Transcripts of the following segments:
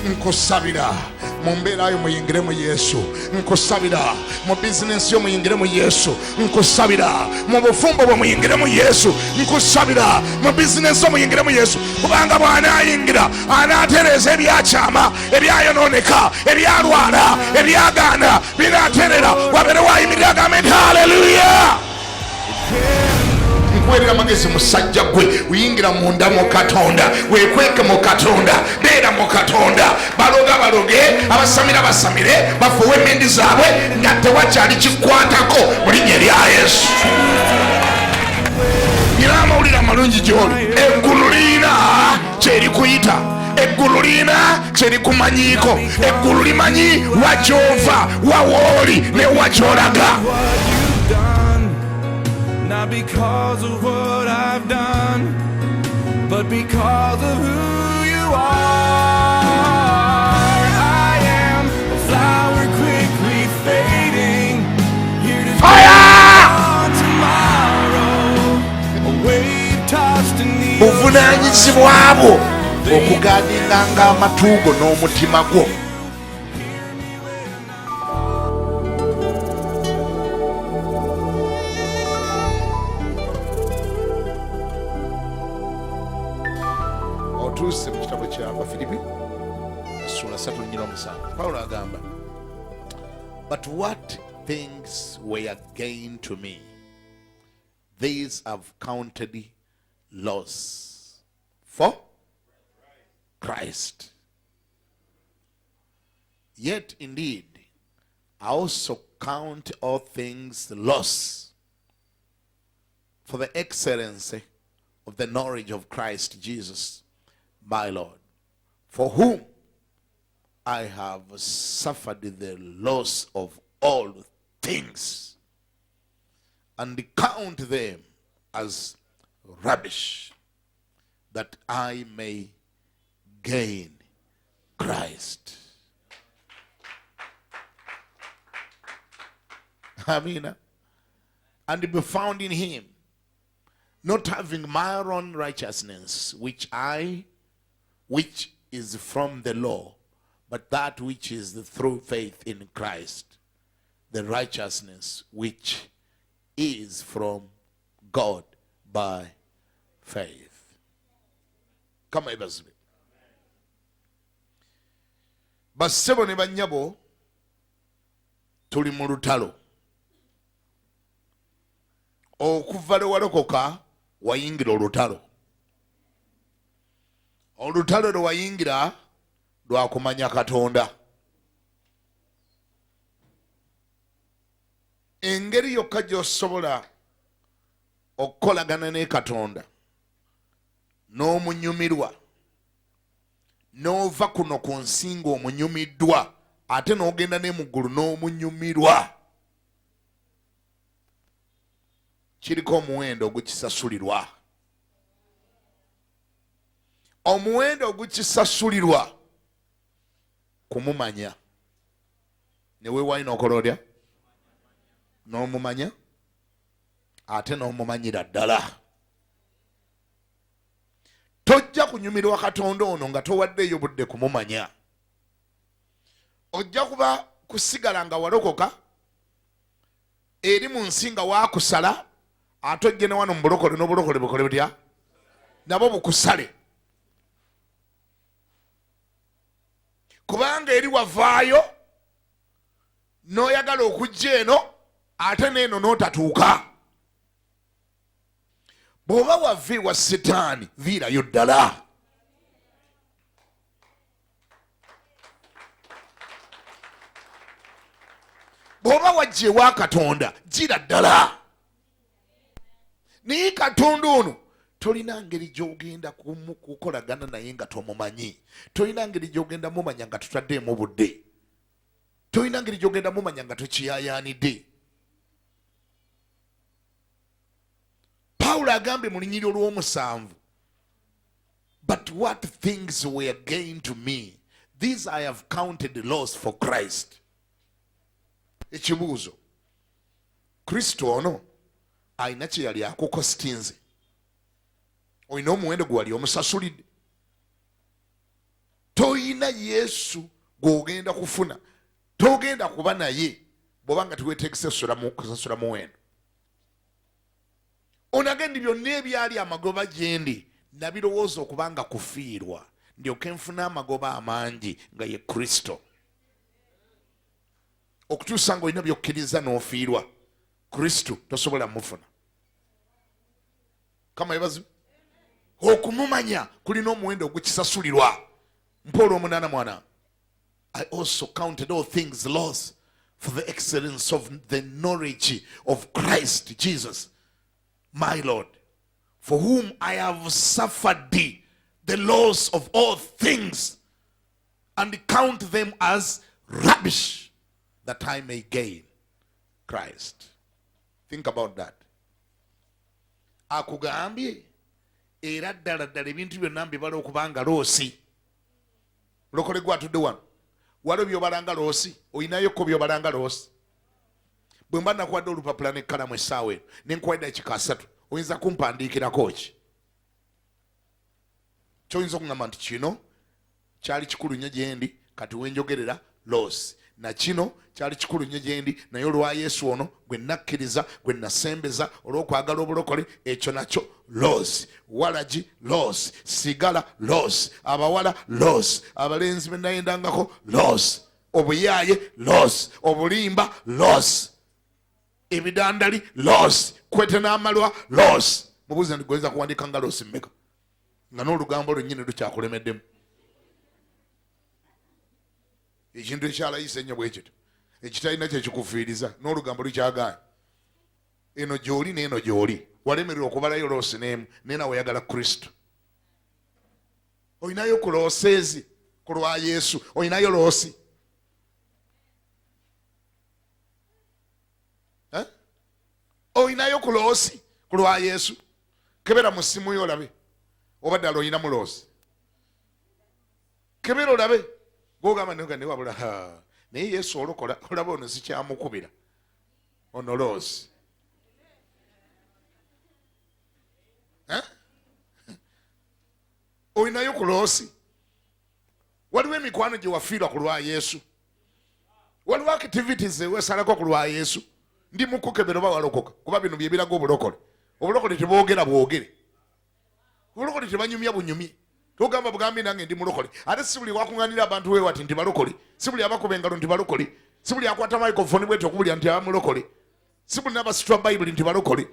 nkusabira mu mbeera yo muyingiremu Yesu, nkusabira mu bizinesi yo muyingiremu Yesu, nkusabira mu bufumbo bwe muyingiremu Yesu, nkusabira mu bizinesi yo muyingiremu Yesu, kubanga bw'anaayingira anaatereeza ebyakyama, ebyayonooneka, ebyalwala, ebyagaana binaaterera. Wabere waayimirira agambe nti haleluya. Nkwerera amagezi musajja gwe, uyingira munda mu Katonda, wekweke mu Katonda, beera mu Katonda. Baloga baloge, abasamira basamire, bafuwe emmindi zaabwe nga tewakyali kikwatako mu linnya erya Yesu. Nina amawulire amalungi gy'oli. Eggulu liina kyerikuyita, eggulu liina kyerikumanyiiko, eggulu limanyi wakyova, wawooli ne wakyolaga. Not because of what I've done, but because of who you are. I am a flower quickly fading, here to on tomorrow, a wave tossed in the buvunaanyizibwa bwo okugaaninganga amatuugo n'omutima gwo. Otuuse mu kitabo kya Bafilipi essula 3:7. Pawulo agamba, but what things were gain to me, these I've counted loss for Christ. Yet indeed I also count all things loss for the excellency of the knowledge of Christ Jesus my Lord, for whom I have suffered the loss of all things, and count them as rubbish, that I may gain Christ. Amen. And be found in him, not having my own righteousness, which is from the law, but that which is through faith in Christ, the righteousness which is from God by faith. Come on, baby. Basebo ne banyabo tuli mu lutalo. Okuva lwe walokoka wayingira olutalo. Olutalo lwe wayingira lwa kumanya Katonda. Engeri yokka gy'osobola okukolagana ne Katonda n'omunyumirwa, n'ova kuno ku nsi ng'omunyumiddwa, ate n'ogenda ne mu ggulu n'omunyumirwa, kiriko omuwendo ogukisasulirwa. Omuwendo ogukisasulirwa kumumanya. Ne weewaayo n'okola otya? N'omumanya ate n'omumanyira ddala. Tojja kunyumirwa Katonda ono nga towaddeyo budde kumumanya. Ojja kuba kusigala nga walokoka eri mu nsi nga waakusala, ate ojje ne wano mu bulokole n'obulokole bukole butya? Nabo bukusale. Kubanga eri wavaayo n'oyagala okujja eno ate n'eno n'otatuuka. Bw'oba wava ewa Setaani viirayo ddala. Bw'oba wajja ewa Katonda gira ddala. Naye Katonda ono tolina ngeri gy'ogenda kukolagana naye nga tomumanyi. Tolina ngeri gy'ogenda mumanya nga tutaddeemu budde. Tolina ngeri gy'ogenda mumanya nga tokiyaayaanidde. Pawulo agambye mu lunyiriri olw'omusanvu, but what things were gain to me, these I have counted loss for Christ. Ekibuuzo, Kristo ono alina kye yali akukositinze? Olina omuwendo gwe wali omusasulidde? Toyina toyina Yesu gw'ogenda kufuna togenda kuba naye bw'obanga teweetegese kusasula muwendo. Onagenda byonna ebyali amagoba gye ndi nabirowooza okubanga kufiirwa ndyoke nfuna amagoba amangi nga ye Kristo. Okutuusa nga olina byokkiriza n'ofiirwa Kristo tosobola mufuna. Kama yebazi okumumanya kulina omuwendo ogukisasulirwa. Mpolo 8 mwana. I also counted all things lost for the excellence of the knowledge of Christ Jesus, my Lord, for whom I have suffered the loss of all things, and count them as rubbish, that I may gain Christ. Think about that. Akugambye era ddala ddala ebintu byonna mbibala okubanga loosi. Lokole gwatudde wano waliwo byobalanga loosi, oyinayokko byobalanga loosi. Bwe mba nakuwadde olupapula n'ekkalamu essaawa eno nenkuwadde dakika 3 oyinza kumpandiikirako ki? Kyoyinza okugamba nti kino kyali kikulu nnyo gye ndi kati wenjogerera loosi, na kino kyali kikulu nnyo gye ndi naye olwa Yesu ono gwe nakkiriza gwe nasembeza olw'okwagala obulokole, ekyo nakyo loosi. Walagi loosi, sigala loosi, abawala loosi, abalenzi be nayendangako loosi, obuyaaye loosi, obulimba loosi, ebidandali loosi, kwete n'amalwa loosi. Mubuuze nti goyinza kuwandiika nga loosi mmeka nga n'olugambo lwennyini lukyakulemeddemu. Ekintu ekyalayisa ennyo bwe kityo ekitalina kyekikufiiriza n'olugambo lukyagaanye. Eno gy'oli n'eno gy'oli walemererwa okubalayo loosi n'emu naye nawe oyagala Kristo. Oyinayo ku looseezi ku lwa Yesu, oyinayo loosi. Oyinayo ku loosi ku lwa Yesu. Kebera mu ssimu yo olabe oba ddala oyinamu loosi. Kebera olabe gwogamba ne wabula naye Yesu olokola olaba ono sikyamukubira ono loosi. Oyinayo ku loosi. Waliwo emikwano gye wafiirwa ku lwa Yesu. Waliwo activities eweesalako ku lwa Yesu. Ndi mukukebera oba walokoka kuba bino bye biraga obulokole. Obulokole teboogera bwogere. Obulokole tebanyumya bunyumye. Togamba bugambi nange ndi mulokole. Ate si buli wakuŋŋaanira abantu we wati nti balokole. Si buli abakuba engalo nti balokole. Si buli akwata microphone bwetyo okubulya nti abamulokole. Si buli n'abasitula Bayibuli nti balokole.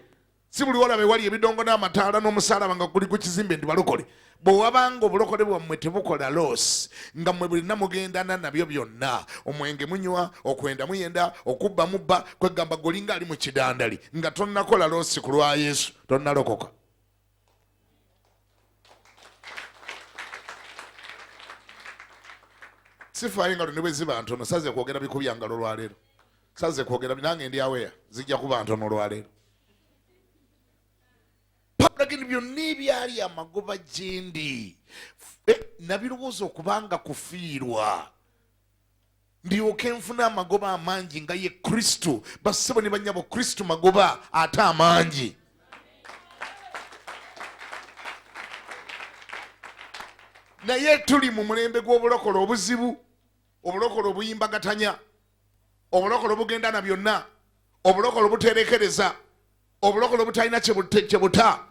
Si buli walabe wali ebidongo n'amataala n'omusaalaba nga guli ku kizimbe nti balokole. Bwe wabanga obulokole bwammwe tebukola loosi nga mmwe bulina mugendana nabyo byonna, omwenge munywa, okwenda muyenda, okubba mubba, kwegamba golinga ali mu kidandali nga tonnakola loosi ku lwa Yesu tonnalokoka. Sifaayo engalo ne bwe ziba ntono saze kwogera bikubya ngalo olwaleero. Saze kwogera nange ndi aweya zijja kuba ntono olwaleero. Pagini byonna ebyali amagoba gye ndi nabirowooza okubanga kufiirwa ndyoke nfuna amagoba amangi nga ye Kristo. Bassebo ne bannyabo Kristo magoba ate amangi. Naye tuli mu mulembe gw'obulokole obuzibu, obulokole obuyimbagatanya, obulokole obugenda na byonna, obulokole obuterekereza, obulokole obutalina kyebuta.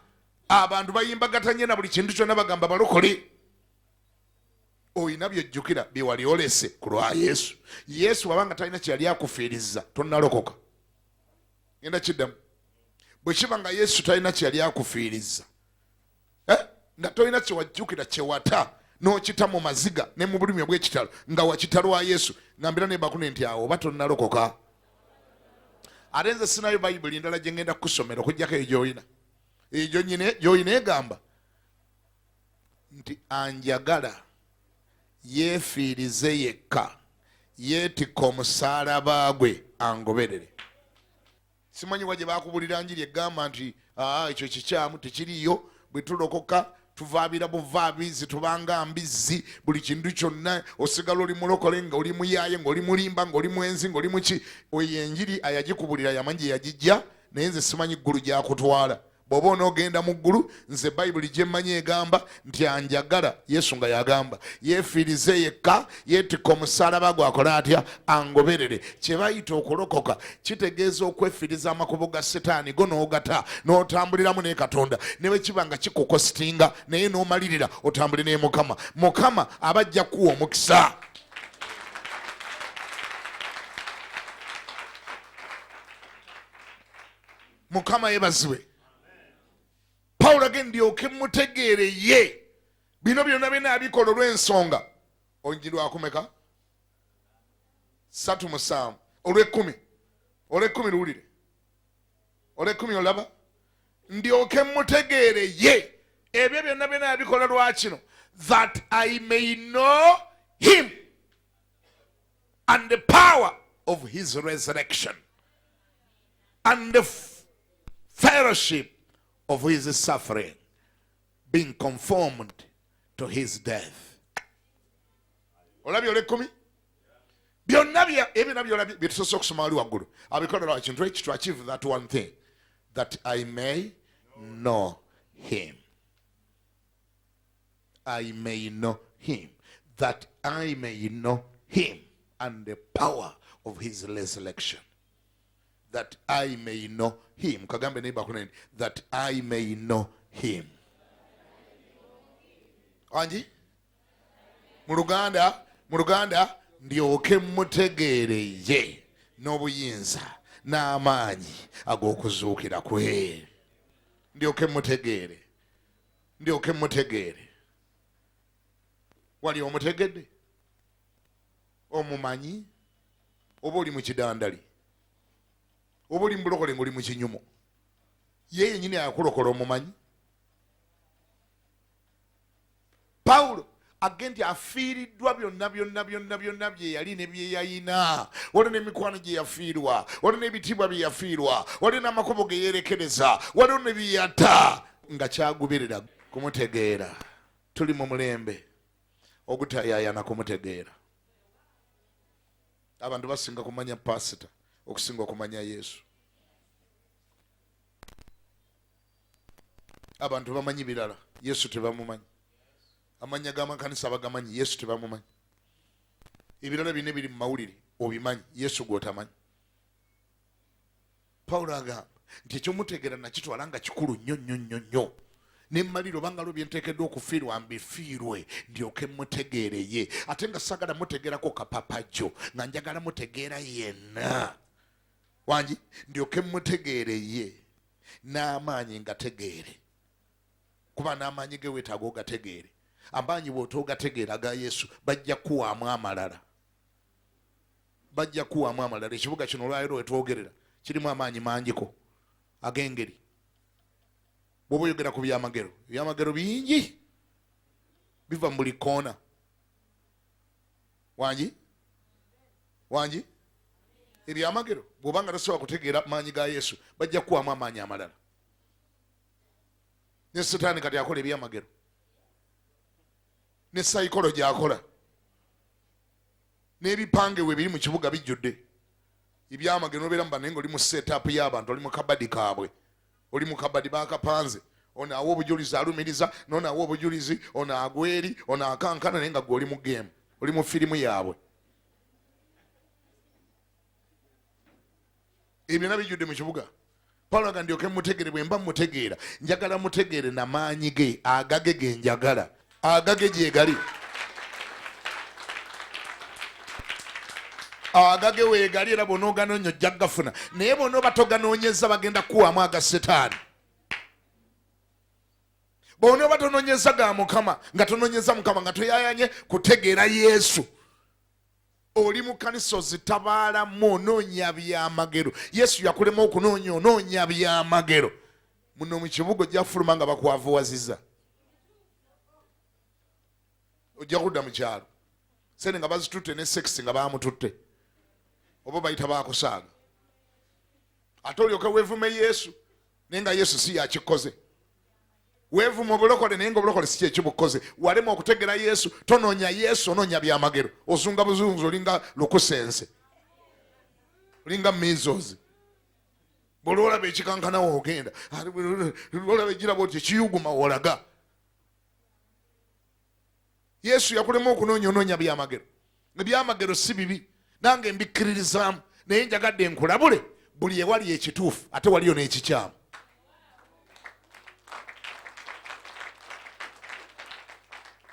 Abantu bayimbagatanye na buli kintu kyonna bagamba balokole. Oyina byojjukira bye wali olese ku lwa Yesu. Yesu wabanga talina kyeyali akufiiriza tonnalokoka. Ngenda kiddamu. Bwe kiba nga Yesu talina kyeyali akufiiriza nga tolina kyewajjukira kyewata n'okita mu maziga ne mu bulumi obw'ekitalo nga wakita lwa Yesu ngambira ne bakune nti awo oba tonnalokoka. Ate nze sinayo Bayibuli ndala gye ngenda kusomera okuggyako eyo gy'olina. Eyo gy'olina egamba nti anjagala yeefiirize yekka yeetikka omusaalaba gwe angoberere. Simanyi wa gye baakubulira njiri egamba nti ekyo kikyamu tekiriyo, bwe tulokoka tuvaabira buvaabizi tubanga mbizzi buli kintu kyonna osigala oli mulokole nga oli muyaaye ng'oli mulimba ng'oli mwenzi ng'oli muki. Oyo enjiri ayagikubulira yamanyi gye yagijja naye nze simanyi ggulu gyakutwala. bw'oba onoogenda mu ggulu, nze bayibuli gye mmanyi egamba nti anjagala, Yesu nga yagamba yeefiirize yekka, yeetikka omusalaba gwakola atya, angoberere. Kye bayita okulokoka kitegeeza okwefiiriza amakubo ga Setaani go n'ogata n'otambuliramu ne Katonda, ne bwe kiba nga kikukositinga naye n'omalirira otambule ne Mukama. Mukama aba ajja kuwa omukisa. Mukama yeebazibwe. Pawulo agenda ndyoke mutegeere ye bino byonna byonna abikola olw'ensonga. Oluggi lwakumeka 3:7 olw'ekkumi luwulire, olw'ekkumi olaba, ndyoke mutegeere ye ebyo byonna byonna abikola lwakino, that I may know him and the power of his resurrection and the fellowship of his suffering, being conformed to his death. Olabye olw'ekkumi byonna ebyo byolabye byetusoose okusoma wali waggulu abikola lwakintu ekyo, to achieve that one thing, that I may know him. I may know him, that I may know him and the power of his resurrection, that I may know him. Kagambe neighbor kuneni, that I may know him. Anji mu Luganda ndyoke mutegeere ye n'obuyinza n'amaanyi ag'okuzuukira kwe. Ndyoke mutegeere. Wali omutegedde? Omumanyi? Oba oli mu kidandali? Oba oli mu bulokole ng'oli mu kinyumo? Ye yennyini akulokola omumanyi? Pawulo agenti afiiriddwa byonna bye yali ne bye yayina. Waliwo n'emikwano gye yafiirwa, waliwo n'ebitiibwa bye yafiirwa, waliwo n'amakubo ge yeerekereza, waliwo ne bye yata, nga kyagoberera kumutegeera. Tuli mu mulembe ogutayaayana kumutegeera. Abantu basinga kumanya pasita okusinga okumanya Yesu. Abantu bamanyi birala, Yesu tebamumanyi. Amanya g'amakanisa bagamanyi, Yesu tebamumanyi. Ebirala bine biri mu mawulire obimanyi, Yesu gw'otamanyi. Pawulo agamba nti ekyomutegeera nakitwala nga kikulu nnyo. Nemmaliro bangalo byenteekeddwa okufiirwa mbifiirwe ndyoke mutegeere ye. Ate nga sagala mutegeerako kapapajjo, nga njagala mutegeera yenna. Wangi ndyoke mutegeere ye n'amaanyi ngategeere. Kuba n'amaanyi ge weetaaga ogategeere. Amaanyi bw'otoogategeera aga Yesu bajja kuwaamu amalala. Ekibuga kino olwaleero wetwogerera kirimu amaanyi mangiko ag'engeri. Bw'oba oyogera ku byamagero bingi biva mu buli koona. Wangi ebyamagero bw'oba nga tosobola kutegeera maanyi ga Yesu bajja kuwaamu amaanyi amalala. Ne Setaani kati akola ebyamagero, ne sayikologi akola, n'ebipange we biri mu kibuga bijjudde ebyamagero. Nobeera mu banenga oli mu setup y'abantu, oli mu kabadi kaabwe, oli mu kabadi bakapanze, ono awa obujulizi alumiriza, n'ono awa obujulizi, ono agweri, ono akankana, naye nga gwe oli mu game, oli mu firimu yaabwe. Ebyo nabijjudde mu kibuga. Pawulo agamba ndyoke mutegeere, bwe mba mutegeera njagala mutegeere n'amaanyi ge agage ge njagala, agage gye gali. Agage weegali era bw'onooganoonya ojja gafuna, naye bw'onooba toganoonyeza bagenda kuwaamu aga Setaani. Bw'onooba tonoonyeza ga Mukama, nga tonoonyeza Mukama, nga toyayanye kutegeera Yesu, oli mu kanisa ozitabaalamu onoonya byamagero. Yesu yakulema okunoonya, onoonya byamagero. Muno mu kibuga ojja kufuluma nga bakwavuwazizza. Ojja kudda mu kyalo sente nga bazitutte ne sekisi nga baamututte, oba bayita baakusaaga. Ate olyoke weevume Yesu naye nga Yesu si yakikoze. Weevuma obulokole naye nga obulokole si kyekibukoze. Walema okutegera Yesu, tonoonya Yesu, onoonya byamagero. Ozunga buzunzi olinga lukusense, olinga measles. bw'olaba ekikankana woogenda olaba egiraba oti ekiyuguma woolaga. Yesu yakulema okunoonya byamagero. Ebyamagero si bibi, nange mbikkiririzaamu, naye njagadde nkulabule buli ewali ekituufu ate waliyo n'ekikyamu.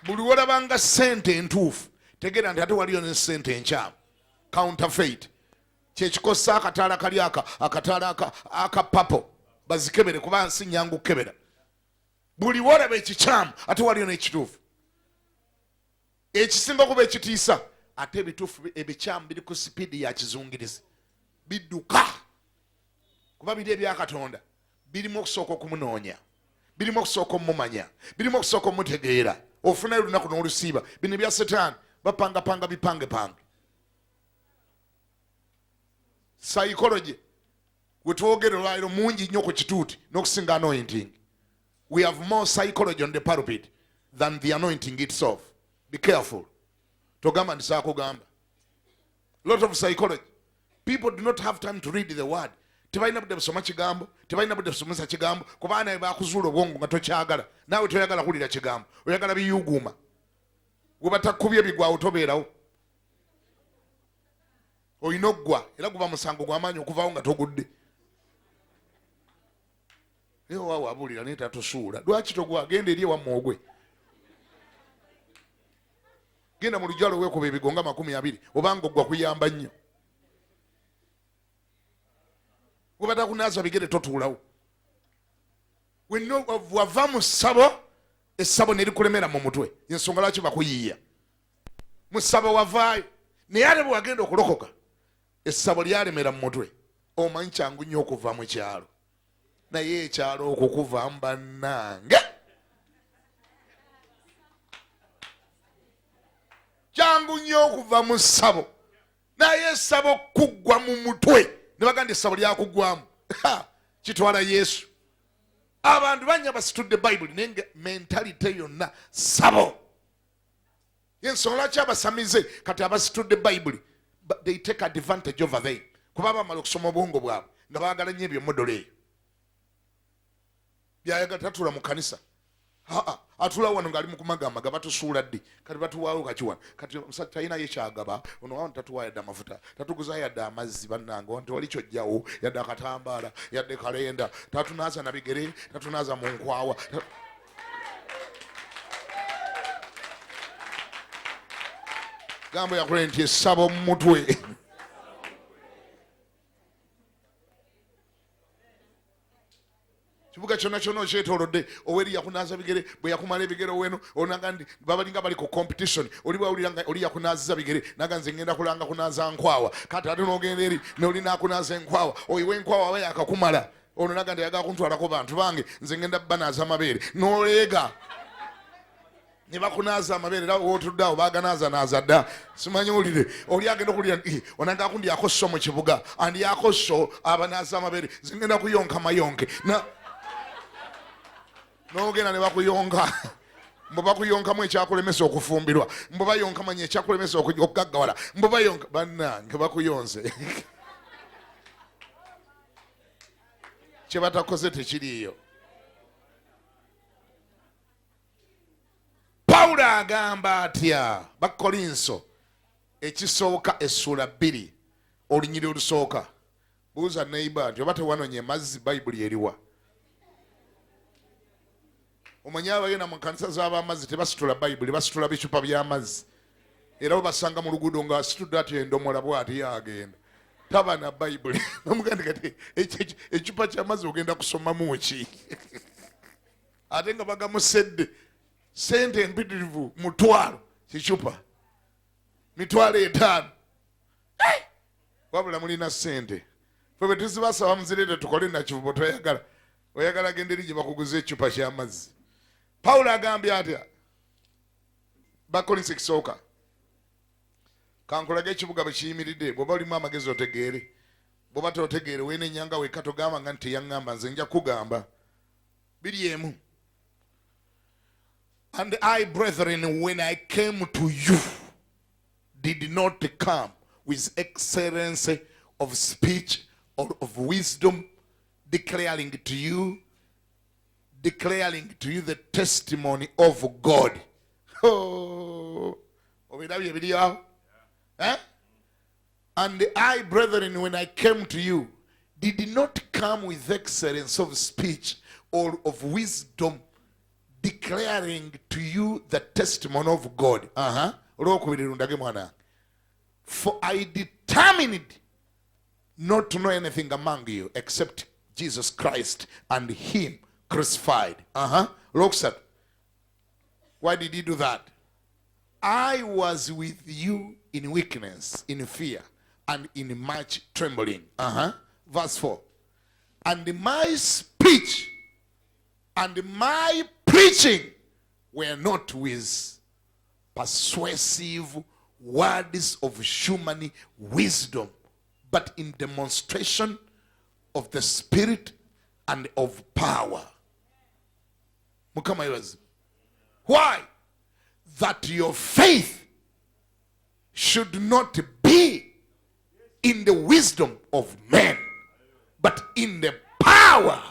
Buli wolabanga ssente entuufu tegeera nti ate waliyo ne ssente enkyamu. Counterfeit kyekikosa akataala kali akataala aka papo bazikebere kuba nsi nyangu kukebera. Buli wolaba ekikyamu ate waliyo n'ekituufu. Ekisinga kuba ekitiisa ate ebituufu ebikyamu biri ku sipiidi ya kizungirizi, bidduka kuba biri ebya Katonda birimu okusooka okumunoonya, birimu okusooka omumanya, birimu okusooka omutegeera. Ofunayo olunaku n'olusiiba. Bino ebya Setaani bapangapanga bipangepange. Psychology wetwogera olwaliro mungi nnyo ku kituuti n'okusinga anointing. We have more psychology on the pulpit than the anointing itself. Be careful. Togamba ndisakugamba. Lot of psychology. People do not have time to read the word. Tebalina budde busoma kigambo, tebalina budde busomesa kigambo, kuba naye bakuzuula obwongo nga tokyagala. Naawe toyagala kulira kigambo, oyagala biyuguma. Gwe batakubye bigwawo tobeerawo. Oyina oggwa era guba musango gw'amaanyi okuvaawo nga togudde. Eyo waawe abuulira naye tatusuula. Lwaki togwa? Genda eri ewammwe ogwe. Genda mu lujalo weekuba ebigonga 20 obanga oggwa kuyamba nnyo. Gwe batakunaaza bigere totuulawo. Wava mu ssabo, essabo ne likulemera mu mutwe. Ensonga lwaki bakuyiiya. Mu ssabo wavaayo naye ate bwe wagenda okulokoka essabo lyalemera mu mutwe. Omanyi kyangu nnyo okuva mu kyalo, naye ekyalo okukuvaamu bannange kyangu nnyo okuva mu ssabo, naye essabo kuggwa mu mutwe. Ne baganda essabo lyakuggwamu kitwala Yesu. Abantu banya basitudde Bayibuli naye mentalite yonna ssabo. Ensonga lwaki abasamize kati abasitudde Bayibuli, they take advantage over them. Kuba bamala okusoma obwongo bwabwe nga baagala nnyo ebyo modolo eyo. Byayagala tatula mu kanisa. Atula wano ngali mu kumagamaga batusuula ddi kati batuwaawo kakiwana kati omusajja talina ye kyagaba ono wano tatuwa yadde amafuta tatuguza yadde amazzi bannange nti wali kyojjawo yadde akatambaala yadde kalenda tatunaaza na bigere tatunaaza mu nkwawa gambo yakule nti essabo mu mutwe. Kibuga kyonna kyonna okyetoolodde oweri yakunaaza bigere bwe yakumala ebigere oweno onaga ndi babalinga bali ku competition oli bwawulira nga oli yakunaaziza bigere naga nze ngenda kulanga kunaaza nkwawa kati ate n'ogenda eri n'oli naakunaaza enkwawa oyiwe enkwawa aba yakakumala ono naga ndi ayagala kuntwalako bantu bange nze ngenda banaaza amabeere n'oleega ne bakunaaza amabeere era wootudde awo baaganaaza naaza dda simanyi olire oli agenda okulira onaga akundi yakosso mu kibuga andi yakosso abanaaza amabeere nze ngenda kuyonka mayonke n'ogenda ne bakuyonka mbu bakuyonkamu ekyakulemesa okufumbirwa mbu bayonka manya ekyakulemesa okugaggawala mbu bayonka bannange bakuyonze kye batakoze tekiriiyo. Pawulo agamba atya Bakolinso ekisooka essula 2 olunyiri olusooka. Buuza neighbor nti oba tewanonye mazzi Bayibuli eriwa? Omanyi abagenda mu kanisa z'abamazzi tebasitula Bayibuli basitula bicupa by'amazzi era obasanga mu luguudo nga asitudde ati endomola bw'ati yagenda taba na Bayibuli. Nomugandi kati ekicupa ky'amazzi ogenda kusomamu ki? Ate nga bagamusedde sente empitirivu mutwalo kicupa mitwalo 5 wabula mulina sente fwe bwe tuzibasaba muzirete tukole nakivubo toyagala oyagala genda eri gye bakuguza ekicupa ky'amazzi. Pawulo agambye atya Bakolinso ekisooka kankulage ekibuga bwe kiyimiridde bw'oba olimu amagezi otegeere bw'oba totegeere weenenyanga wekka togamba nga nti teyaŋŋamba nze nja kugamba biri emu. And I, brethren, when I came to you, did not come with excellence of speech or of wisdom declaring to you the testimony of God. Oh, eh? And I, brethren, when I came to you, did not come with excellence of speech or of wisdom, declaring to you the testimony of God. For I determined not to know anything among you except Jesus Christ and him crucified. Look, why did he do that? I was with you in weakness, in fear, and in much trembling. Verse 4. And my speech and my preaching were not with persuasive words of human wisdom, but in demonstration of the Spirit and of power. Why? That your faith should not be in the wisdom of men, but in the power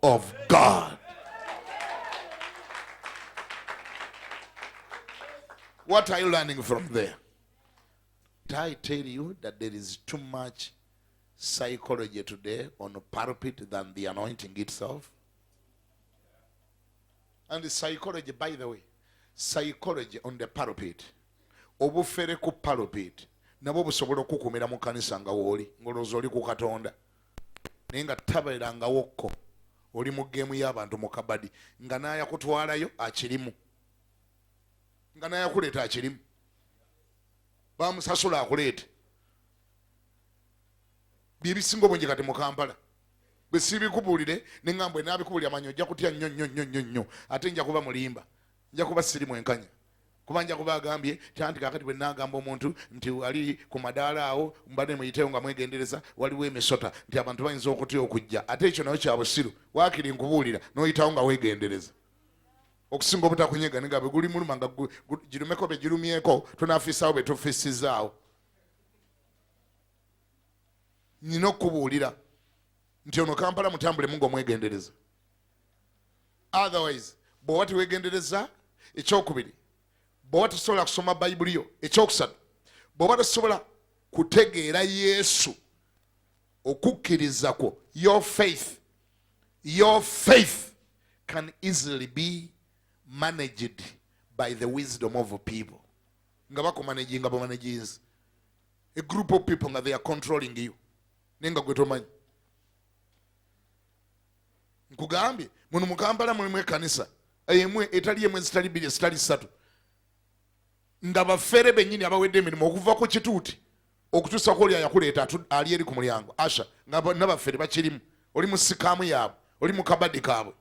of God. What are you learning from there? Did I tell you that there is too much psychology today on the pulpit than the anointing itself? And the psychology, by the way, psychology on the pulpit, obufere ku pulpit, nabo busobola okukumira mu kanisa nga woli ngolozo oli ku Katonda naye nga tabeeranga wokko oli mu geemu y'abantu mu kabadi nga n'ayakutwalayo akirimu, nga n'ayakuleeta akirimu, bamusasula akuleete. Byebisinga obungi kati mu Kampala bwe siibikubuulire ne ngambwe naabikubuulira manyi ojja kutya nnyo ate nja kuba mulimba, nja kuba sirimu enkanya, kuba nja kuba agambye tanti kakati bwe naagamba omuntu nti ali ku madaala awo mbadde muyiteyo nga mwegendereza waliwo emisota nti abantu bayinza okutya okujja, ate ekyo nayo kya busiru, waakiri nkubuulira n'oyitawo nga weegendereza okusinga obutakunyega nga bwe guli muluma nga girumeko be girumyeko tunaafiisaawo be tufiisizaawo. Nina okubuulira nti ono Kampala mutambule mungo mwegendereza, otherwise bw'oba teweegendereza, ekyokubiri bw'oba tosobola kusoma bayibuli yo, ekyokusatu bw'oba tosobola kutegeera Yesu, okukkiriza kwo, your faith can easily be managed by the wisdom of people. Nga bakumanaginga bamanaginzi, a group of people nga they are controlling you nenga gwe tomanyi. Nkugambye muno mu Kampala mulimu ekkanisa emwe etali emu ezitali bbiri ezitali ssatu nga bafere bennyini abawedde emirimu okuva ku kituuti okutuusa ku oli ayakuleeta ali eri ku mulyango asha nga nabafere bakirimu, oli mu sikaamu yaabwe, oli mu kabadde kaabwe,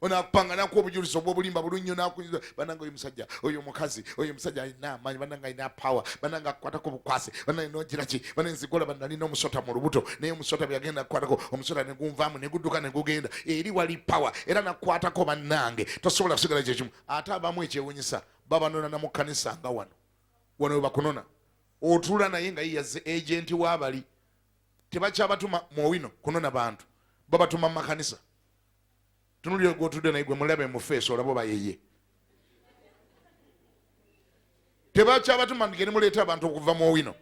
onakupanga nakuwa obujulizi obw'obulimba bulunnyo nakunyuza bananga oyo musajja oyo mukazi oyo musajja alina amaanyi bananga alina power bananga akukwatako bukwase bananga nogiraki bananga nzigola banalina omusota mu lubuto naye omusota byagenda kukwatako omusota ne gunvaamu ne gudduka ne gugenda eri wali power era nakukwatako bannange tosobola kusigala kyekimu. Ate abamu ekyewunyisa babanona na mu kkanisa nga wano we bakunona otuula naye nga yiyaze agenti w'abali tebakyabatuma muowino kunona bantu, babatuma mu makanisa. Tunulira gwotudde naye gwe mulabe mu feesi olabo bayeye. Tebakyabatuma ndigeri muleeta abantu okuva mu owino,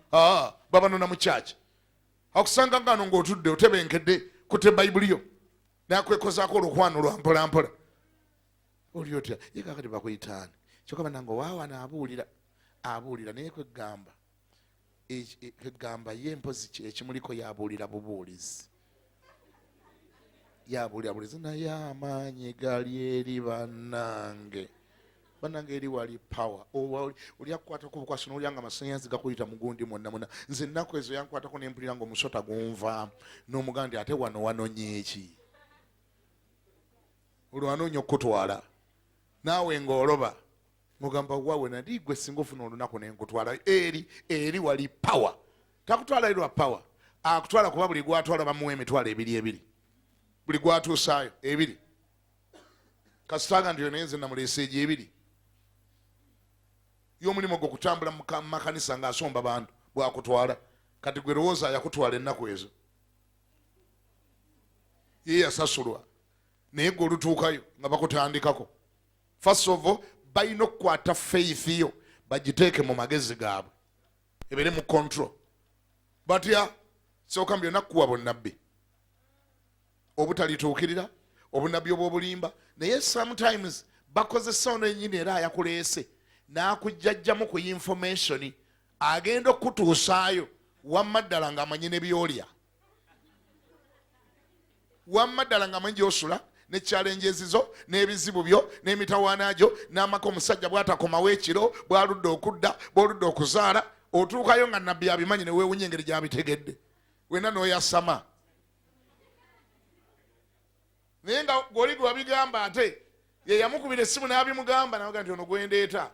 babanona mu kyaki. Akusanga ngano ng'otudde otebenkedde kute bayibuli yo nakwekozaako olukwano lwa mpola mpola. Oli otya ye kakati bakuyitaani kyokka bananga waawana abuulira naye kwegamba ye mpozi ekimuliko yabuulira bubuulizi. Yabuulira bulizi naye amaanyi gali eri bannange eri wali power. Oli akukwatako bukwasi n'olyanga amasannyalaze gakuyita mugundi mwonna. Nze ennaku ezo yankwatako nempulira nga omusota gunvaamu n'omugamba nti ate wano wanonye eki, olwo wanoonya okutwala naawe ng'oloba mugamba waawe nali gwe singa ofuna olunaku nenkutwala eri wali power. Takutwala eri wa power, akutwala kuba buli gwatwala bamuwa emitwalo ebiri buli gwatuusaayo ebiri. Kasitaga nti naye nze namuleesa egyo ebiri y'omulimu gwe okutambula mu makanisa ng'asomba bantu bwakutwala. Kati gwe lowooza yakutwala ennaku ezo. ye yasasulwa naye gwe olutuukayo nga bakutandikako. First of all balina okukwata faith yo bagiteeke mu magezi gaabwe ebeere mu control. Batya sooka byonna kuwa bunnabbi obutalituukirira obunabbi obw'obulimba, naye sometimes bakozesa ono yennyini era ayakuleese n'akujjajjamu ku information agenda okutuusaayo wamma ddala ng'amanyi ne byolya, wamma ddala ng'amanyi gy'osula ne challenges zo n'ebizibu byo n'emitawaana gyo n'amaka omusajja bw'atakomawo ekiro bw'aludde okudda bw'oludde okuzaala, otuukayo nga nabbi abimanyi ne weewunya engeri gy'abitegedde wenna n'oyasama. Naye nga gw'oli gwe wabigamba ate ye yamukubira essimu n'abimugamba naga nti ono gwe ndeeta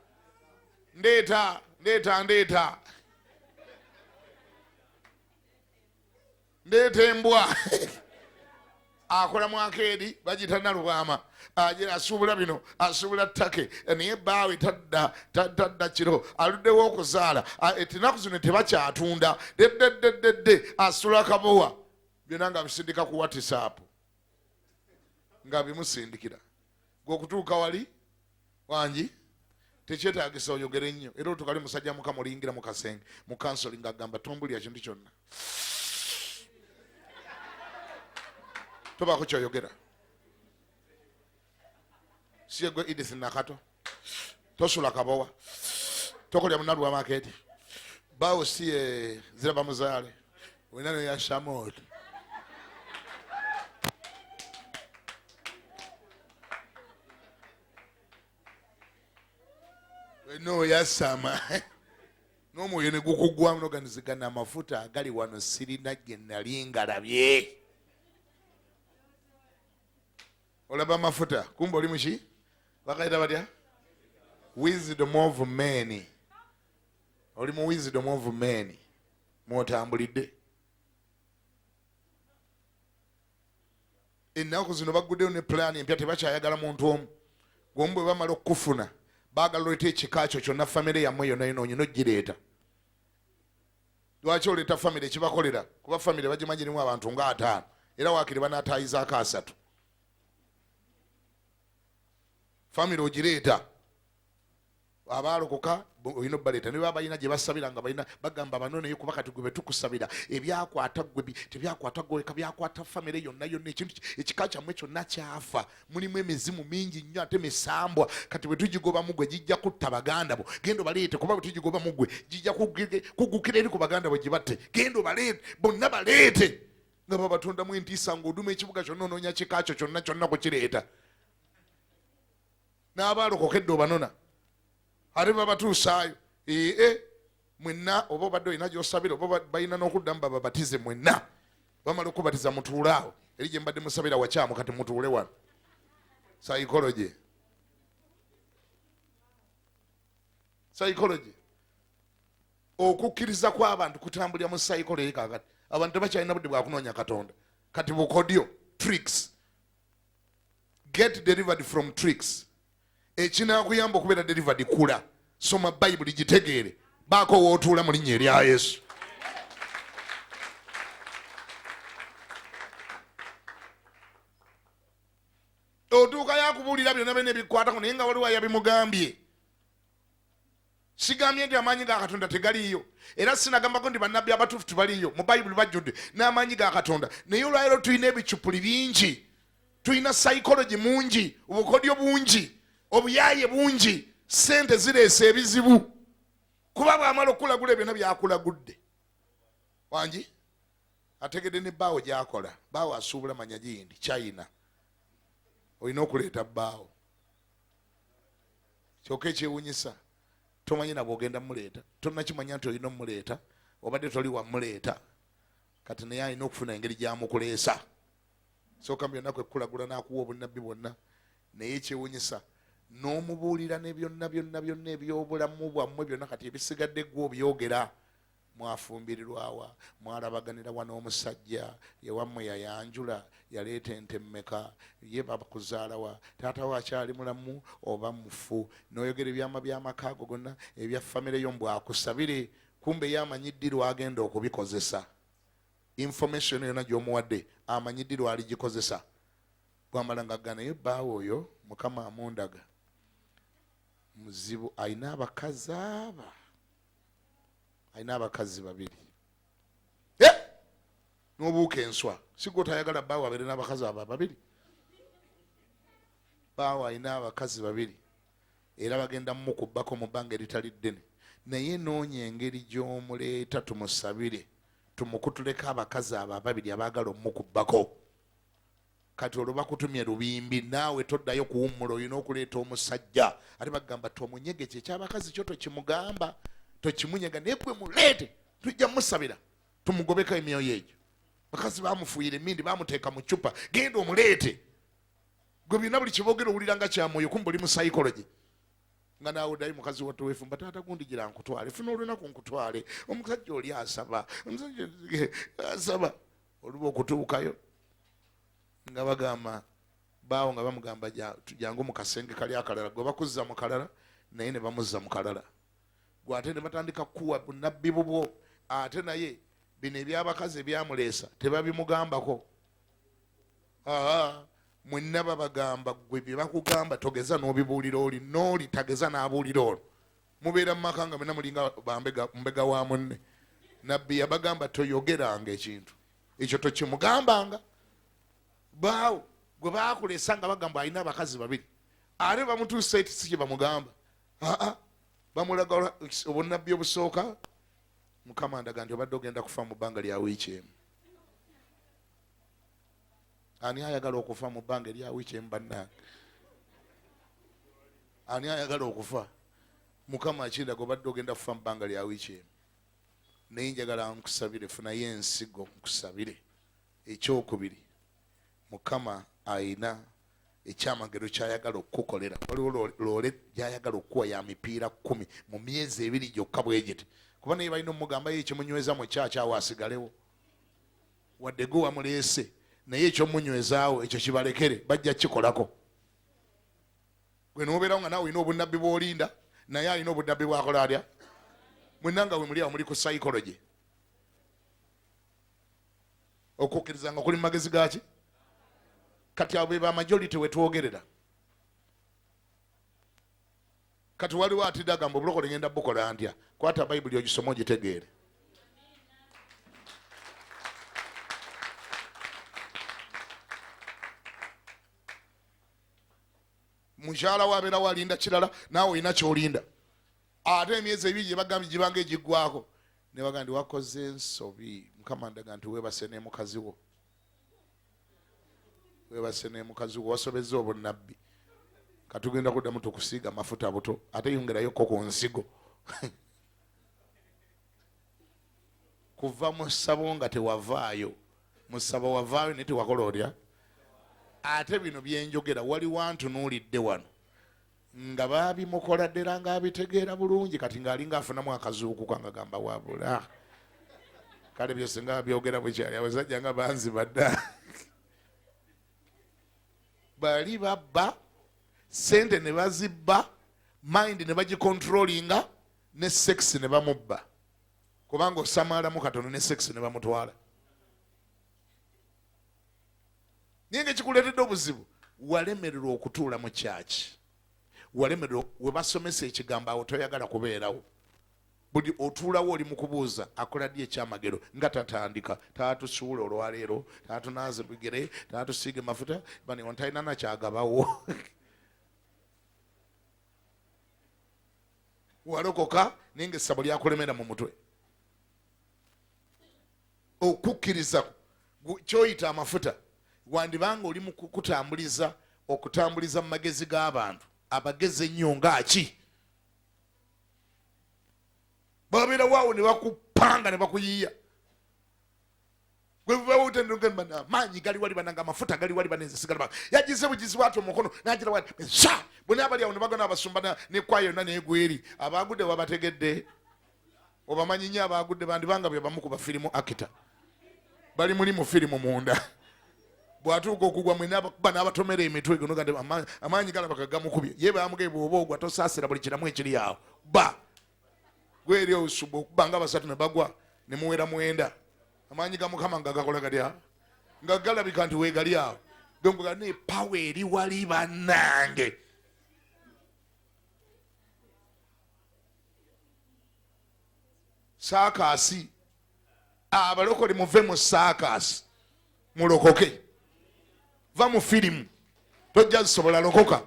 embwa akola mwakedi bagita Nalubaama agira asuubula bino asuubula ttake naye bbaawe tadda kiro aluddewo okuzaala etinaku zino tebakyatunda dedde asula kabowa byonna nga bisindika ku WhatsApp nga bimusindikira gwe okutuuka wali wangi tekyetaagisa oyogere nnyo. Era otukali musajja Mukama olingira mu kasenge mu kansoli ng'agamba tombulya kintu kyonna tobaako kyoyogera. Siye gwe Edith Nakato tosula kabowa tokolya Munalubaama akedi bawo siye ziraba muzaale wena noyashamoto no yasama n'omwoyo ne gukugwamu n'oganizigana amafuta agali wano sirina gye nali ngalabye. Olaba amafuta kumbe oli muki bakayita batya wisdom of men, oli mu wisdom of men mwotambulidde. Ennaku zino baguddeyo ne plan empya tebakyayagala muntu omu gwomu bwe bamala okufuna baagala oleeta ekika kyo kyonna famire yammwe yonna yonoonye n'ogireeta. Lwaki oleeta famire ekibakolera? Kuba famire bagimanyi erimu abantu nga 5 era waakiri banaataayizaako 3. Famire ogireeta abaalokoka olina obbaleeta ne baba balina gye basabira nga balina bagamba bano naye kuba kati gwe betukusabira ebyakwata gwe tebyakwata gwe byakwata famire yonna ekintu ekika kyammwe kyonna kyafa, mulimu emizimu mingi nnyo ate misambwa. Kati bwe tugigoba mugwe gijja kutta baganda bo, genda obaleete kuba bwe tugigoba mugwe gijja kugukira eri ku baganda bo gibatte, genda obaleete bonna baleete nga babatondamu entiisa ng'oduma ekibuga kyonna onoonya kika kyo kyonna kukireeta. N'abaalokokedde obanona ate babatuusaayo mwenna oba obadde olina gy'osabira oba balina n'okuddamu bababatize mwenna bamala okubatiza mutuule awo eri gye mbadde musabira wakyamu kati mutuule wano. Psychology okukkiriza kw'abantu kutambulira mu psychology kakati abantu tebakyalina budde bwa kunoonya Katonda. Kati bukodyo tricks, get delivered from tricks. Ekinaakuyamba okubeera delivered kula soma Bayibuli gitegeere baako wootuula mu linnya erya Yesu. Otuuka yakubuulira byonna byonna ebikwatako naye nga waliwo yabimugambye. Sigambye nti amaanyi ga Katonda tegaliiyo era sinagambako nti bannabbi abatuufu tebaliiyo, mu Bayibuli bajjudde n'amaanyi ga Katonda, naye olwaleero tulina ebicupuli bingi, tulina psychology mungi, obukodyo bungi, obuyaaye bungi, sente zireese ebizibu. Kuba bw'amala okulagula byonna byakulagudde wangi ategedde ne bbaawo gy'akola. Bbaawo asuubula manya gindi China, olina okuleeta bbaawo. Kyokka ekyewunyisa tomanyi nabwe ogenda muleeta, tonnakimanya nti olina omuleeta obadde toli wamuleeta, kati naye alina okufuna engeri gy'amukuleesa. Sooka byonna kwe kulagula n'akuwa obunnabbi bwonna, naye ekyewunyisa n'omubuulira ne byonna ebyobulamu bwammwe byonna kati ebisigadde gwe obyogera. Mwafumbirirwawa, mwalabaganira wa n'omusajja yewammwe yayanjula yaleeta ente mmeka, ye bakuzaalawa, taata we akyali mulamu oba mufu, n'oyogera ebyama by'amaka go gonna ebya famire yo mbw akusabire, kumbe yamanyi ddi lwagenda okubikozesa. information yonna gy'omuwadde amanyidde lwali gikozesa. Gwamala ng'agga naye bbaawe oyo Mukama amundaga muzibu, alina abakazi babiri. N'obuuka enswa sigwo tayagala bbaawe abeere n'abakazi abo babiri. Bbaawe alina abakazi babiri era bagenda mumukubbako mu bbanga eritali ddene, naye noonya engeri gy'omuleeta tumusabire tumukutuleko abakazi abo babiri abaagala omumukubbako. Kati olwo bakutumye lubimbi, naawe toddayo kuwummula, olina okuleeta omusajja. Ate bagamba tomunyege, kyekyabakazi kyo tokimugamba, tokimunyega, naye gwe muleete tujja musabira tumugobeko emyoyo egyo. Bakazi bamufuuyira emmindi, bamuteeka mu ccupa, genda omuleete. Gwe byonna buli kiboogera owulira nga kyamwoyo, kumbe oli mu psychology. Nga naawe ddayo mukazi wattu weefumba, taata gundigira nkutwale, funa olunaku nkutwale. Omusajja oli asaba, omusajja asaba. Oluba okutuukayo nga bagamba baawo nga bamugamba jangu mu kasenge kali akalala, gwe bakuzza mu kalala naye ne bamuzza mu kalala. Gwe ate ne batandika kuwa bunnabbi bubwo, ate naye bino ebyabakazi ebyamuleesa tebabimugambako. Mwenna babagamba gwe bye bakugamba togeza n'obibuulira oli, n'oli tageza n'abuulira olwo. Mubeera mu maka nga mwenna mulinga mbega wa munne. Nabbi yabagamba toyogeranga ekintu ekyo, tokimugambanga. Baawo gwe baakuleesa nga bagamba alina abakazi babiri, ate bamutuusa eti si kye bamugamba. Bamulaga obunnabbi obusooka. Mukama ndaga nti obadde ogenda kufa mu bbanga lya wiiki emu. Ani ayagala okufa mu bbanga erya wiiki emu bannange? Ani ayagala okufa? Mukama akindaga obadde ogenda kufa mu bbanga lya wiiki emu. Naye njagala nkusabire, funayo ensigo nkusabire. Ekyokubiri, Mukama ayina ekyamagero kyayagala okukolera. Waliwo loole gyayagala okuwa ya mipiira 10 mu myezi 2 gyokka bwegiti. Kuba naye balina omugamba ye ekimunyweza mu kyakyawo asigalewo. Wadde gwe wamuleese naye ekyomunywezaawo ekyo kibalekere, bajja kikolako. Gwe noobeerawo nga naawe olina obunnabbi bw'olinda, naye alina obunnabbi bwakola atya. Mwenna nga we muli awo muli ku psychology. Okukkiriza nga kuli mu magezi gaki? Kati abo be ba majority we twogerera. Kati waliwo atidde agamba obulokole ngenda bukola ntya. Kwata Bayibuli ogisoma ogitegeere. Mukyala wabeera walinda kirala, naawe olina kyolinda. Ate emyezi 2 gye bagambye gibanga egiggwako ne bagamba nti wakoze ensobi. Mukama ndaga nti weebase ne mukazi wo. Weebase ne mukazi wo, wasobezza obunnabbi. Katugenda kuddamu tukusiiga mafuta buto, ate yongerayokko ku nsigo. Kuva mu ssabo nga tewavaayo, mu ssabo wavaayo naye tewakola otya. Ate bino byenjogera waliwo antunuulidde wano nga baabimukola ddera ng'abitegeera bulungi, kati ng'alinga afunamu akazuuku kangagamba wabula. Kale byose nga byogera bwekyali, abasajja nga banziba dda. Bali babba, sente ne bazibba, mind ne bagikontrolinga, ne sex ne bamubba. Kubanga osamaalamu katono ne sex ne bamutwala. Naye ng'ekikuleetedde obuzibu, walemererwa okutuula mu kyaki. Walemererwa we basomesa ekigambo awo toyagala kubeerawo. Buli otuulawo oli mu kubuuza akola ddi ekyamagero nga tatandika. Taatusuula olwaleero, taatunaaze bigere, taatusiige mafuta, bani ontalina nakyagabawo. Walokoka naye ng'essabo lyakulemera mu mutwe. Okukkiriza kyoyita amafuta wandibanga oli mu kukutambuliza, okutambuliza mu magezi g'abantu abagezi ennyo ngaki. Babeera waawo ne bakupanga ne bakuyiiya. Gwe bubawo utendogamba amaanyi gali wali bananga, amafuta gali wali banenze bana. Yagize bugizi bwatu omukono n'agira wali sha bonna abali awo ne bagona abasumba n'ekwayo yonna n'egweri. Abagudde babategedde, obamanyi nnyo abagudde bandibanga bye bamu ku bafirimu akita. Bali muli mu firimu munda. Bwatuuka okugwa mwena abakuba n'abatomera emitwe gono gade amaanyi galaba kagamukubye. Ye bamugee bw'oba ogwa tosaasira buli kiramu ekiri awo. Ba gwe eri osuba okubanga abasatu ne bagwa ne muwera 9. amaanyi ga Mukama nga gakola gatya nga galabika nti weegali awo genga ne pawa eri wali bannange. Saakasi abalokole muve mu saakasi mulokoke. Va mu firimu tojja zisobola lokoka.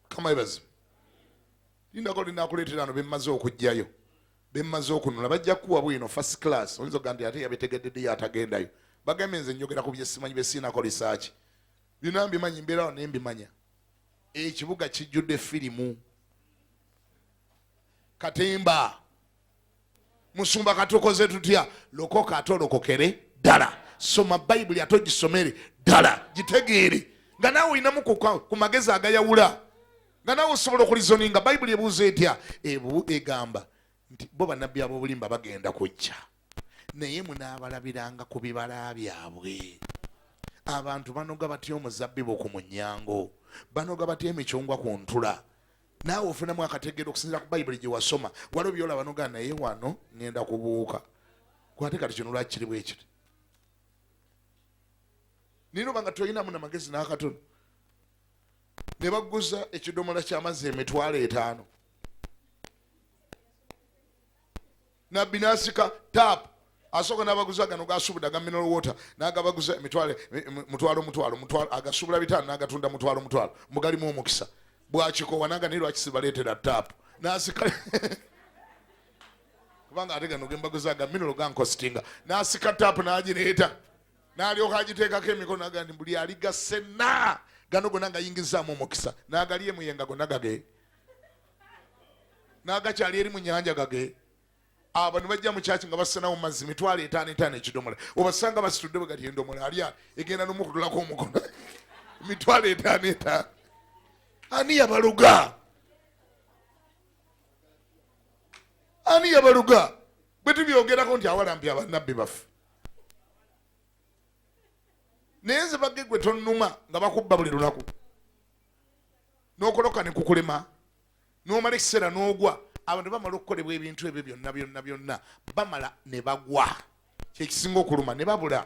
Kama ebazi lindako linakuleetera ano bemmaze okujjayo bemmaze okunula bajja kuwa bwino first class oyinza ogamba ate yabitegedde yatagendayo bagambye nze njogera ku byesimanyi besiinako lisaaki bina mbimanyi mbeerawo naye mbimanya. Ekibuga kijjudde firimu. Katemba Musumba katukoze tutya lokoka atolokokere ddala. Soma Bayibuli atogisomere ddala gitegeere nga naawe olinamu ku magezi agayawula nga naawe osobola okulizoninga. Bayibuli ebuuza etya egamba nti bo bannabbi ab'obulimba bagenda kujja naye munaabalabiranga ku bibala byabwe. Abantu banoga batya omuzabbibu ku munyango, banoga batya emicungwa ku ntula. Naawe ofunamu akategeero okusinziira ku Bayibuli gye wasoma waliwo byolaba noga naye wano ngenda kubuuka kwate kati kino lwaki kiri bwe kiti. Nino banga toyinamu namagezi n'akatono ne baguza ekidomola ky'amazzi $5,000 nabbi n'asika taapu asooka n'abaguza gano gasuubula ga mineral water n'agabaguza mutwalo agasuubula 5 n'agatunda mutwalo mugalimu omukisa bwakikowa naga naye lwaki sibaleetera taapu n'asika kubanga ate gano gembaguza ga mineral gankostinga n'asika taapu n'agireeta n'alyoka agiteekako emikono naga ndi buli aliga senna gano gonna ngayingizaamu omukisa n'agalye muyenga gonna gage n'agakyali eri mu nnyanja gage. Abo ne bajja mu kyaki nga basanawo mazzi $5,000 ekidomola obasanga basitudde bwe gati endomola alya egenda n'omukutulako omukono $5,000. Ani yabaluga? Ani yabaluga? Bwe tubyogerako nti awalampya abannabbi baffe naye nze bagge gwe tonnuma nga bakubba buli lunaku n'okoloka ne kukulema n'omala ekiseera n'ogwa. Abantu bamala okukolebwa ebintu ebyo byonna bamala ne bagwa kyekisinga okuluma ne babula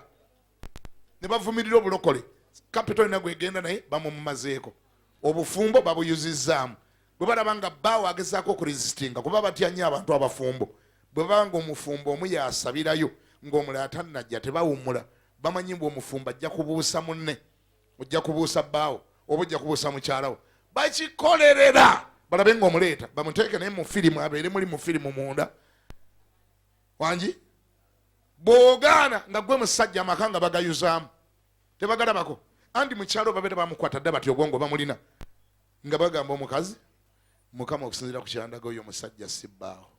ne bavumirira obulokole. Kapito ina gwegenda naye bamumumazeeko obufumbo babuyuzizzaamu. Bwe balaba nga bbaawo agezaako okuresistinga kuba batya nnyo abantu abafumbo. Bwe baba nga omufumbo omu yasabirayo ng'omulala tannajja tebawummula bamanyi bwe omufumbo ajja kubuusa munne ojja kubuusa bbaawo oba ojja kubuusa mukyalawo bakikolerera balabe ng'omuleeta bamuteeke naye mu firimu abeere muli mu firimu munda wangi. Bw'ogaana nga gwe musajja amaka nga bagayuzaamu tebagalabako andi mukyalo babeera bamukwata dda bati obwongo bamulina nga bagamba omukazi Mukama okusinziira ku kyandaga oyo omusajja sibbaawo.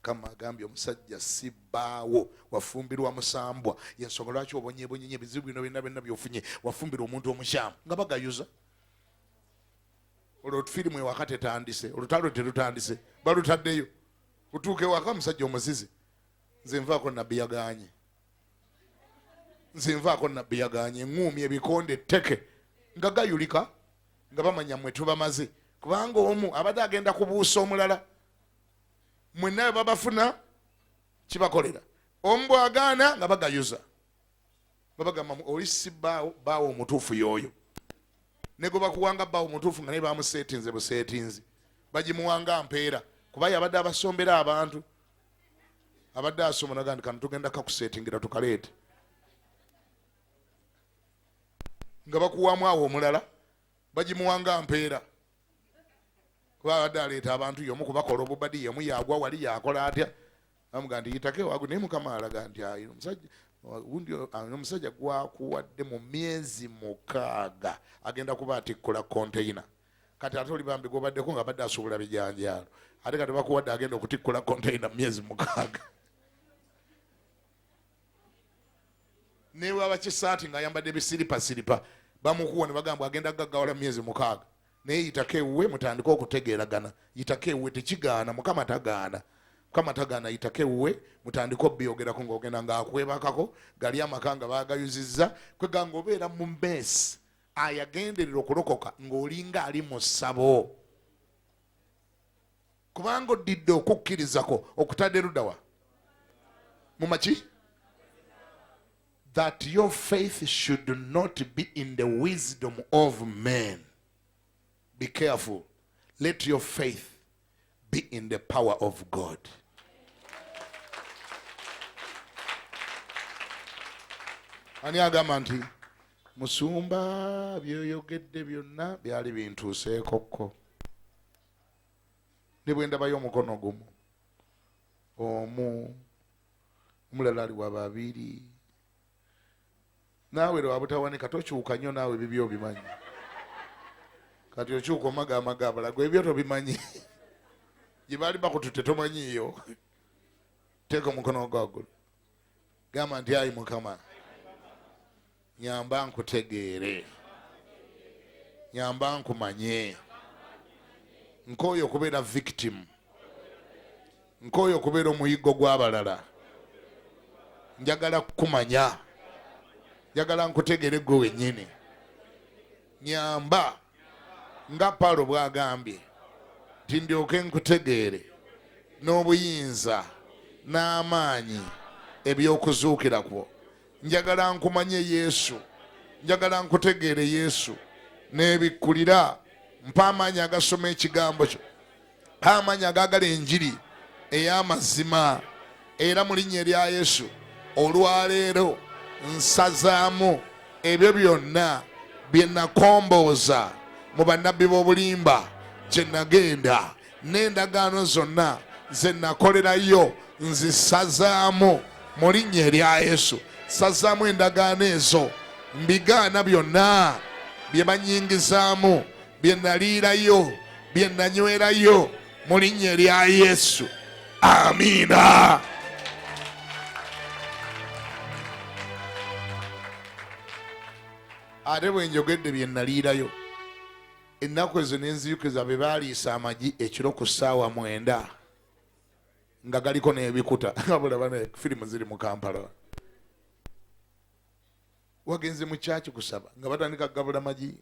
Kama agambye omusajja sibbaawo wafumbirwa musambwa yensonga lwaki obonyebonyenye ebizibu bino byonna byofunye wafumbirwa omuntu omukyamu nga bagayuza. Olwo firimu ewaka tetandise olutalo terutandise balutaddeyo kutuuka ewaka omusajja omuzizi nze nvaako nabbi yaganye eŋŋuumi ebikonde etteke nga gayulika nga bamanya mmwe tubamaze kubanga omu abadde agenda kubuusa omulala mwennayo babafuna kibakolera. Omu bwagaana nga bagayuza babagamba oli si bbaawo omutuufu y'oyo nego bakuwanga bbaawo omutuufu nga naye bamuseetinze buseetinzi bagimuwanga mpeera kuba yabadde abasombera abantu abadde asoma naga nti kano tugenda kakuseetingira tukaleete nga bakuwamu awo omulala bagimuwanga mpeera kuba abadde aleeta abantu yomu kubakola obubadi yomu yagwa wali yakola atya amuga nti yitake wagu naye Mukama alaga nti omusajja gwakuwadde mu myezi 6 agenda kuba atikkula konteyina kati ate oli bambi gobaddeko nga badde asuubula bijanjaalo ate kati bakuwadde agenda okutikkula konteyina mu myezi 6 newe abakisaati ng'ayambadde bisiripasiripa bamukuwa ne bagamba agenda gaggawala mu myezi 6 naye yitako ewuwe mutandika okutegeeragana yitako ewuwe tekigaana Mukama tagaana yitako ewuwe mutandika obbiyogerako ng'ogenda ng'akwebakako gali amaka nga baagayuzizza kweganga obeera mu mbeesi ayagenderera okulokoka ng'olinga ali mu ssabo kubanga oddidde okukkirizako okutadde luddawa mu maki that your faith should not be in the wisdom of men. Be careful. Let your faith be in the power of God. Ani agamba nti musumba byoyogedde byonna byali bintuuseekokko. Ne bwe ndabayo omukono gumu omu omulala ali wa babiri naawe lwa butawanika tokyuka nnyo naawe bibyo obimanyi kati okyuka omagaamaga abalago ebyo tobimanyi gye baali bakututte tomanyiiyo teeka omukono gwagulu gamba nti ayi Mukama nyamba nkutegeere nyamba nkumanye nkooyo okubeera victim nkooyo okubeera omuyiggo gw'abalala njagala kukumanya njagala nkutegeere gwe wennyini nyamba nga Pawulo bw'agambye nti ndyoke nkutegeere n'obuyinza n'amaanyi eby'okuzuukira kwo njagala nkumanye Yesu njagala nkutegeere Yesu n'ebikkulira mpa amaanyi agasoma ekigambo kyo mpa amaanyi agaagala enjiri ey'amazima era mu linnya erya Yesu olwaleero nsazaamu ebyo byonna bye nakombooza mu bannabbi b'obulimba gye nagenda n'endagaano zonna ze nakolerayo nzisazaamu mu linnya erya Yesu sazaamu endagaano ezo mbigaana byonna bye banyingizaamu bye naliirayo bye nanywerayo mu linnya erya Yesu. Amiina. Ate bwe njogedde bye naliirayo ennaku ezo ne nziyukiza be baaliisa amagi ekiro ku ssaawa 9 nga galiko n'ebikuta abulaba firimu ziri mu Kampala. Wagenze mu kyaki kusaba nga batandika kugabula magi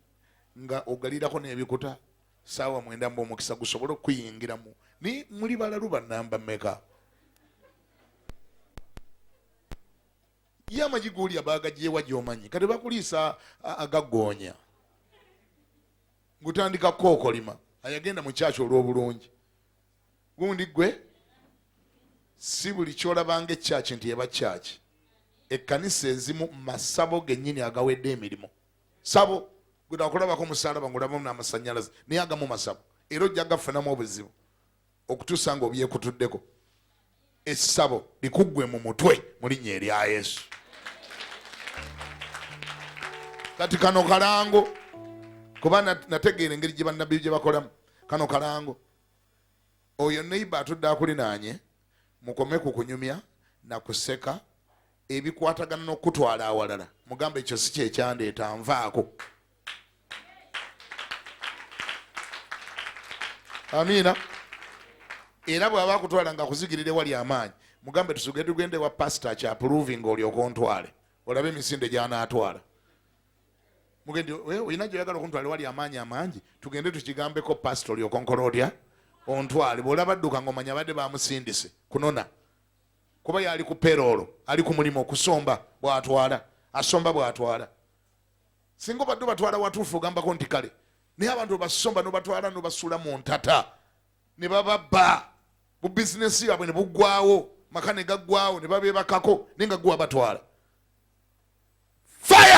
nga ogalirako n'ebikuta ssaawa 9 mba omukisa gusobole okuyingiramu ni muli balalu bannamba mmeka ye amagi g'olya baagajeewa gy'omanyi kati bakuliisa agaggoonya ngutandika kookolima ayagenda mu kyaki olw'obulungi gundi gwe si buli kyolabanga ekyaki nti yeba kyaki ekkanisa ezimu masabo gennyini agawedde emirimu sabo gwe akulabako musalaba ng'olabamu n'amasannyalaze naye agamu masabo era ojja gafunamu obuzibu okutuusa nga obyekutuddeko essabo likuggwe mu mutwe mu linnya erya Yesu. Kati kano kalango kuba nategeera engeri gye bannabbi gye bakolamu kano kalango oyo neiba atudde akulinaanye mukome ku kunyumya na kuseka ebikwatagana n'okutwala awalala mugamba ekyo si kyekyandeeta nvaako. Amiina. Era bw'aba akutwala nga akuzigirire wali amaanyi mugambe tusuge tugende wa pastor kya proving olyoka ontwale olabe emisinde gy'anaatwala mugende oyina gyoyagala okuntwala wali amaanyi amangi tugende tukigambeko pastor olyoka onkola otya ontwale bw'olaba adduka ng'omanya badde bamusindise kunona kuba yali ku peroolo ali ku mulimu okusomba bw'atwala asomba bw'atwala singa obadde batwala watuufu ogambako nti kale naye abantu basomba nobatwala nobasuula mu ntata ne bababba bu bizinesi yaabwe ne buggwawo maka ne gaggwawo ne babeebakako naye nga gwe wabatwala fire.